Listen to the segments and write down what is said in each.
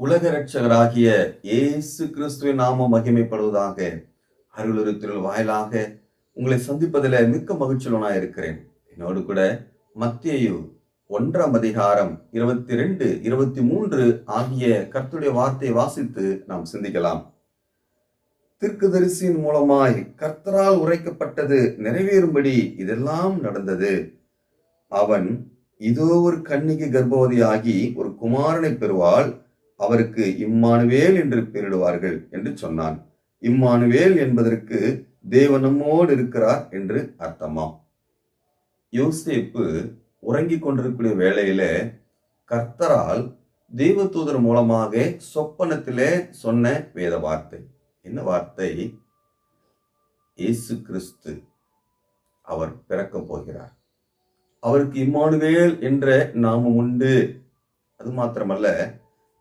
உலக இரட்சகராகிய இயேசு கிறிஸ்துவின் நாமம் மகிமைப்படுவதாக. அருளுரு திருள் வாயிலாக உங்களை சந்திப்பதில் மிக்க மகிழ்ச்சியுள்ளவனாய் இருக்கிறேன். என்னோடு கூட மத்தேயு 1ஆம் அதிகாரம் 22, 23 ஆகிய கர்த்தருடைய வார்த்தையை வாசித்து நாம் சிந்திக்கலாம். தீர்க்கதரிசியின் மூலமாய் கர்த்தரால் உரைக்கப்பட்டது நிறைவேறும்படி இதெல்லாம் நடந்தது. அவன் இதோ ஒரு கன்னிகை கர்ப்பவதியாகி ஒரு குமாரனை பெறுவாள், அவருக்கு இம்மானுவேல் என்று பெயரிடுவார்கள் என்று சொன்னான். இம்மானுவேல் என்பதற்கு தேவன் நம்மோடு இருக்கிறார் என்று அர்த்தமாம். யோசேப்பு உறங்கிக் கொண்டிருக்கக்கூடிய வேளையில கர்த்தரால் தேவதூதர் மூலமாக சொப்பனத்திலே சொன்ன வேத வார்த்தை என்ன வார்த்தை? இயேசு கிறிஸ்து அவர் பிறக்க போகிறார், அவருக்கு இம்மானுவேல் என்ற நாமம் உண்டு. அது மாத்திரமல்ல,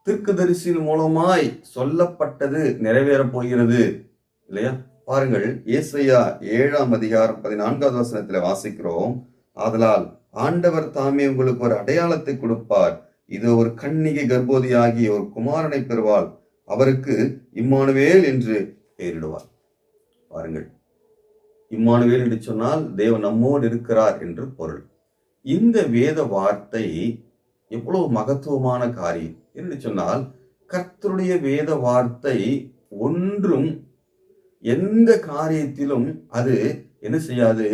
தீர்க்கதரிசியின் மூலமாய் சொல்லப்பட்டது நிறைவேறப் போகிறது இல்லையா? பாருங்கள், ஏசாயா 7ஆம் அதிகாரம் 14வது வசனத்துல வாசிக்கிறோம். ஆதலால் ஆண்டவர் தாமே உங்களுக்கு ஒரு அடையாளத்தை கொடுப்பார், இது ஒரு கன்னிகை கர்ப்பவதியாகி ஒரு குமாரனை பெறுவாள், அவருக்கு இம்மானுவேல் என்று பெயரிடுவார். பாருங்கள், இம்மானுவேல் என்று சொன்னால் தேவன் நம்மோடு இருக்கிறார் என்று பொருள். இந்த வேத வார்த்தை எவ்வளவு மகத்துவமான காரியம் என்று சொன்னால், கர்த்தருடைய வேத வார்த்தை ஒன்றும் எந்த காரியத்திலும் அது என்ன செய்யாது,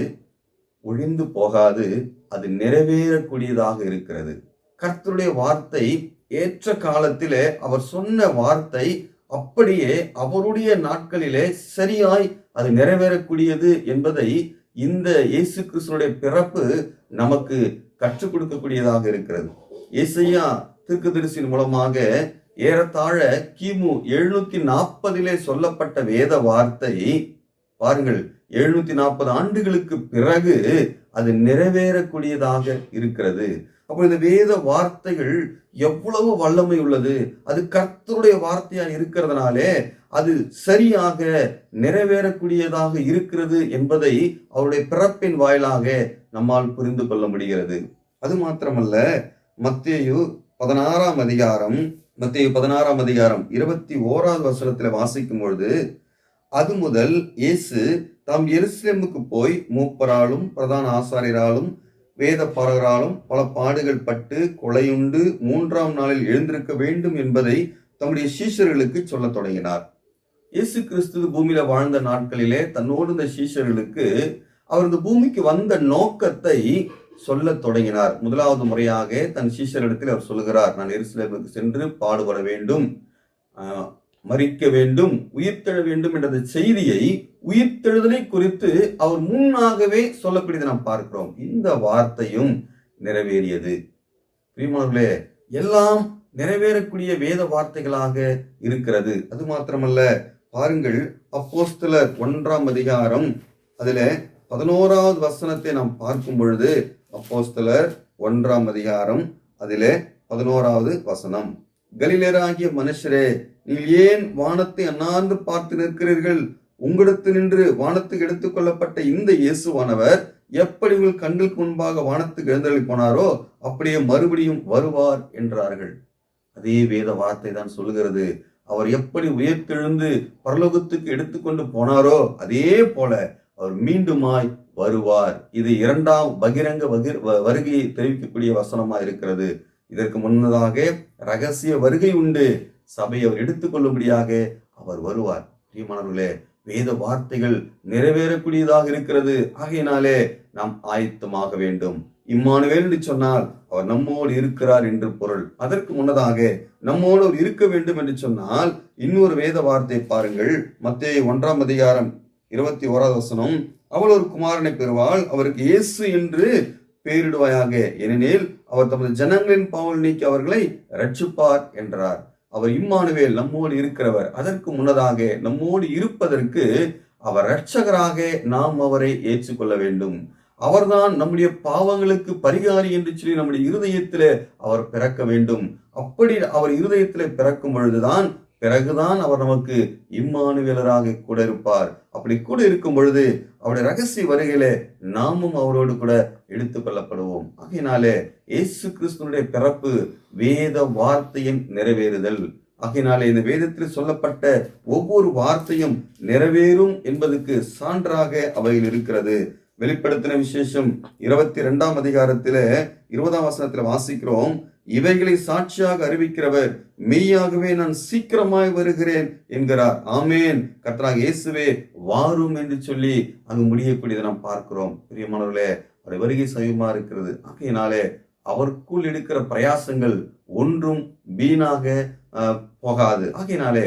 ஒழிந்து போகாது, அது நிறைவேறக்கூடியதாக இருக்கிறது. கர்த்தருடைய வார்த்தை ஏற்ற காலத்திலே அவர் சொன்ன வார்த்தை அப்படியே அவருடைய நாட்களிலே சரியாய் அது நிறைவேறக்கூடியது என்பதை இந்த இயேசு கிறிஸ்துவினுடைய பிறப்பு நமக்கு கற்றுக் கொடுக்கக்கூடியதாக இருக்கிறது. ஏசாயா தீர்க்கதரிசியின் மூலமாக ஏறத்தாழ கிமு 740 சொல்லப்பட்ட வேத வார்த்தை பாருங்கள், 740 ஆண்டுகளுக்கு பிறகு அது நிறைவேறக்கூடியதாக இருக்கிறது. அப்போ இந்த வேத வார்த்தைகள் எவ்வளவு வல்லமை உள்ளது, அது கர்த்தருடைய வார்த்தையா இருக்கிறதுனாலே அது சரியாக நிறைவேறக்கூடியதாக இருக்கிறது என்பதை அவருடைய பிறப்பின் வாயிலாக நம்மால் புரிந்து கொள்ள முடிகிறது. அது மாத்திரமல்ல, மத்தேயு 16ஆம் அதிகாரம் 21வது வசனத்தில் வாசிக்கும் பொழுது, அது முதல் இயேசு தாம் எருசலேமுக்கு போய் மூப்பராலும் பிரதான ஆசாரியராலும் வேத பாரகராலும் பல பாடுகள் பட்டு கொலையுண்டு 3ஆம் நாளில் எழுந்திருக்க வேண்டும் என்பதை தம்முடைய சீஷர்களுக்கு சொல்ல தொடங்கினார். இயேசு கிறிஸ்து பூமியில வாழ்ந்த நாட்களிலே தன்னோடு இந்த சீஷர்களுக்கு அவர் இந்த பூமிக்கு வந்த நோக்கத்தை சொல்ல தொடங்கினார். முதலாவது முறையாக தன் சீஷரிடத்தில் அவர் சொல்லுகிறார், நான் எருசலேமுக்கு சென்று பாடுபட வேண்டும், மரிக்க வேண்டும், உயிர்த்தெழ வேண்டும் என்ற செய்தியை, உயிர்த்தெழுதலை குறித்து அவர் முன்னாகவே சொல்லக்கூடியதை நாம் பார்க்கிறோம். இந்த வார்த்தையும் நிறைவேறியது. பிரியமானவர்களே, எல்லாம் நிறைவேறக்கூடிய வேத வார்த்தைகளாக இருக்கிறது. அது மாத்திரமல்ல, பாருங்கள், அப்போஸ்தலர் 1ஆம் அதிகாரம் அதில 11வது வசனத்தை நாம் பார்க்கும் பொழுது, அப்போஸ்தலர் 1ஆம் அதிகாரம் அதிலே 11வது வசனம், கலிலேயராகிய மனுஷரே, நீங்கள் ஏன் வானத்தை அண்ணாந்து பார்த்து நிற்கிறீர்கள்? உங்களுக்கு நின்று வானத்துக்கு எடுத்துக் கொள்ளப்பட்ட இந்த இயேசுவானவர் எப்படி உங்கள் கண்களுக்கு முன்பாக வானத்துக்கு எழுந்தருளி போனாரோ அப்படியே மறுபடியும் வருவார் என்றார்கள். அதே வேத வார்த்தை தான் சொல்லுகிறது, அவர் எப்படி உயர்த்தெழுந்து பரலோகத்துக்கு எடுத்துக்கொண்டு போனாரோ அதே போல அவர் மீண்டுமாய் வருவார். இது 2ஆம் பகிரங்க வருகையை தெரிவிக்கக்கூடிய வசனமாக இருக்கிறது. இதற்கு முன்னதாக ரகசிய வருகை உண்டு, சபையை அவர் எடுத்துக்கொள்ளும்படியாக அவர் வருவார். பிரியமானவர்களே, வேத வார்த்தைகள் நிறைவேறக்கூடியதாக இருக்கிறது. ஆகையினாலே நாம் ஆயத்தமாக வேண்டும். இம்மானுவேல் என்று சொன்னால் அவர் நம்மோடு இருக்கிறார் என்று பொருள். அதற்கு முன்னதாக நம்மோடு அவர் இருக்க வேண்டும் என்று சொன்னால் இன்னொரு வேத வார்த்தை பாருங்கள், மத்தேயு 1ஆம் அதிகாரம் 21வது வசனம், அவள் ஒரு குமாரனை பெறுவாள், அவருக்கு இயேசு என்று பெயரிடுவாயாக, ஏனெனில் அவர் தமது ஜனங்களின் பாவங்கள் நீக்கி அவர்களை ரட்சிப்பார் என்றார். அவர் இம்மானுவேல், நம்மோடு இருக்கிறவர். அதற்கு முன்னதாக நம்மோடு இருப்பதற்கு அவர் இரட்சகராக நாம் அவரை ஏற்றுக்கொள்ள வேண்டும். அவர்தான் நம்முடைய பாவங்களுக்கு பரிகாரி என்று சொல்லி நம்முடைய இருதயத்திலே அவர் பிறக்க வேண்டும். அப்படி அவர் இருதயத்திலே பிறக்கும் பொழுதுதான் பிறகுதான் அவர் நமக்கு இம்மானுவேலராக கூட இருப்பார். அப்படி கூட இருக்கும் பொழுது அவருடைய ரகசிய வருகையிலே நாமும் அவரோடு கூட எடுத்துக் கொள்ளப்படுவோம். ஆகையினாலே இயேசு கிறிஸ்துனுடைய பிறப்பு வேத வார்த்தையின் நிறைவேறுதல். ஆகையினாலே இந்த வேதத்தில் சொல்லப்பட்ட ஒவ்வொரு வார்த்தையும் நிறைவேறும் என்பதற்கு சான்றாக அவையில் இருக்கிறது. வெளிப்படுத்தின விசேஷம் 22ஆம் அதிகாரத்தில 20ஆம் வசனத்துல வாசிக்கிறோம், இவைகளை சாட்சியாக அறிவிக்கிறவர் மெய்யாகவே நான் சீக்கிரமாய் வருகிறேன் என்கிறார். ஆமேன், கர்த்தராகிய இயேசுவே வாரும் என்று சொல்லி அங்கு முடியக்கூடியதை நாம் பார்க்கிறோம். பிரியமானவர்களே, அவருடைய வருகை சமீபமா இருக்கிறது. ஆகையினாலே அவருக்குள் எடுக்கிற பிரயாசங்கள் ஒன்றும் வீணாக போகாது. ஆகையினாலே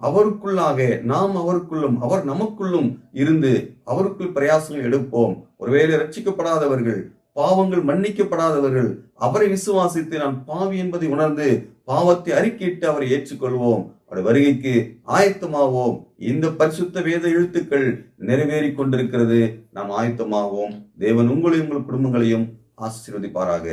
அவருக்குள்ளாக நாம் அவருக்குள்ளும் அவர் நமக்குள்ளும் இருந்து அவருக்குள் பிரயாசங்கள் எடுப்போம். ஒருவேளை ரட்சிக்கப்படாதவர்கள், பாவங்கள் மன்னிக்கப்படாதவர்கள் அவரை விசுவாசித்து நான் பாவி என்பதை உணர்ந்து பாவத்தை அறிக்கையிட்டு அவரை ஏற்றுக்கொள்வோம். அவருடைய வருகைக்கு ஆயத்தமாவோம். இந்த பரிசுத்த வேத எழுத்துக்கள் நிறைவேறி கொண்டிருக்கிறது. நாம் ஆயத்தமாவோம். தேவன் உங்களையும் உங்கள் குடும்பங்களையும் ஆசீர்வதிப்பாராக.